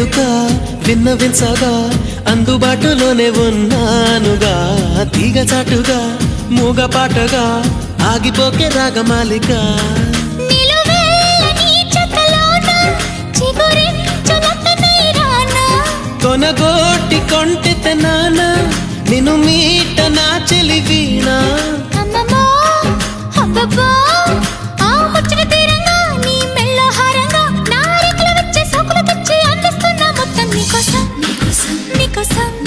వేడుక విన్నవించగా అందుబాటులోనే ఉన్నానుగా తీగ చాటుగా మూగపాటగా ఆగిపోకే రాగమాలిక కొనగోటి కొంటె నాన్న నిన్ను మీట నా చెలి వీణ నీకోసం